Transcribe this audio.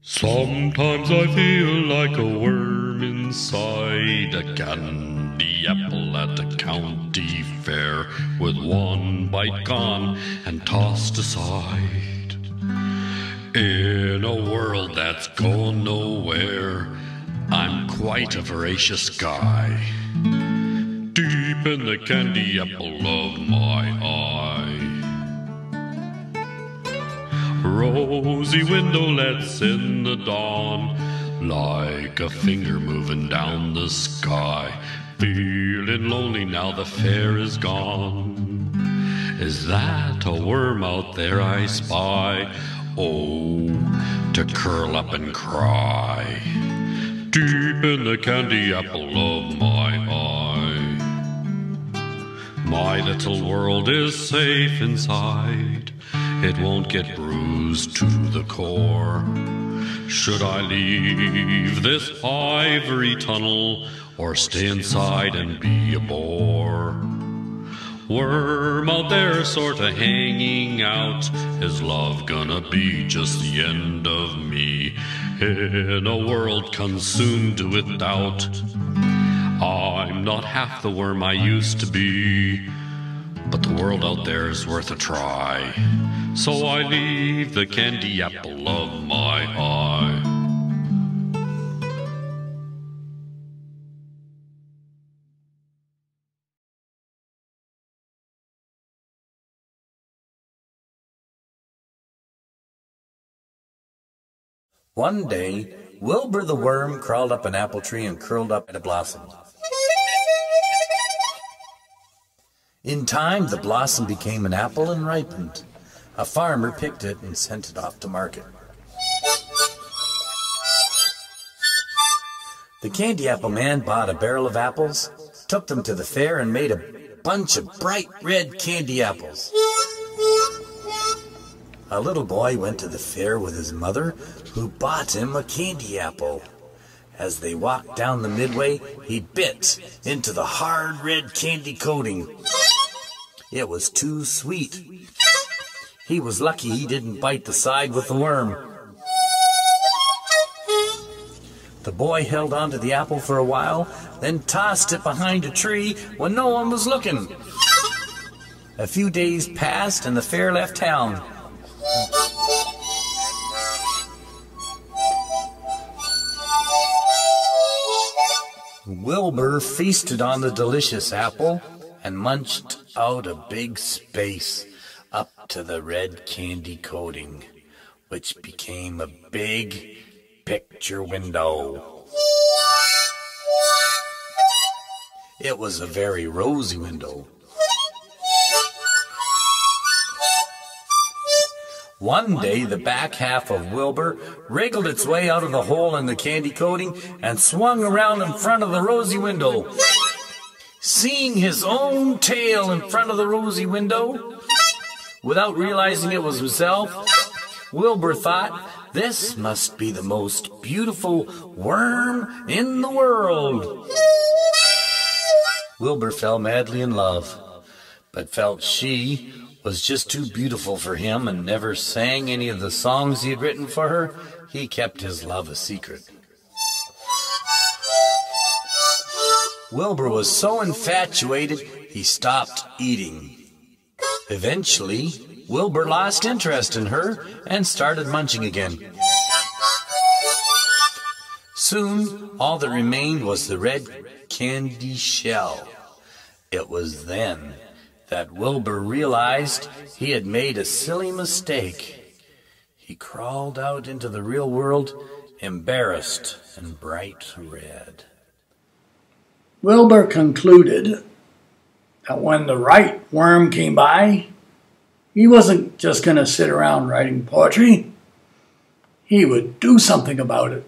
Sometimes I feel like a worm inside a candy apple at a county fair, with one bite gone and tossed aside. In a world that's going nowhere, I'm quite a voracious guy, deep in the candy apple of my eye. Rosy window lets in the dawn, like a finger moving down the sky. Feeling lonely now the fair is gone. Is that a worm out there I spy? Oh, to curl up and cry, deep in the candy apple of my eye. My little world is safe inside. It won't get bruised to the core. Should I leave this ivory tunnel, or stay inside and be a bore? Worm out there sorta hanging out. Is love gonna be just the end of me, in a world consumed with doubt? I'm not half the worm I used to be, but the world out there is worth a try. So I leave the candy apple of my eye. One day, Wilbur the worm crawled up an apple tree and curled up at a blossom. In time, the blossom became an apple and ripened. A farmer picked it and sent it off to market. The candy apple man bought a barrel of apples, took them to the fair, and made a bunch of bright red candy apples. A little boy went to the fair with his mother, who bought him a candy apple. As they walked down the midway, he bit into the hard red candy coating. It was too sweet. He was lucky he didn't bite the side with the worm. The boy held on to the apple for a while, then tossed it behind a tree when no one was looking. A few days passed and the fair left town. Wilbur feasted on the delicious apple and munched out a big space up to the red candy coating, which became a big picture window. It was a very rosy window. One day, the back half of Wilbur wriggled its way out of the hole in the candy coating and swung around in front of the rosy window. Seeing his own tail in front of the rosy window, without realizing it was himself, Wilbur thought, "This must be the most beautiful worm in the world." Wilbur fell madly in love, but felt she was just too beautiful for him and never sang any of the songs he had written for her. He kept his love a secret. Wilbur was so infatuated, he stopped eating. Eventually, Wilbur lost interest in her and started munching again. Soon, all that remained was the red candy shell. It was then that Wilbur realized he had made a silly mistake. He crawled out into the real world, embarrassed and bright red. Wilbur concluded that when the right worm came by, he wasn't just going to sit around writing poetry. He would do something about it.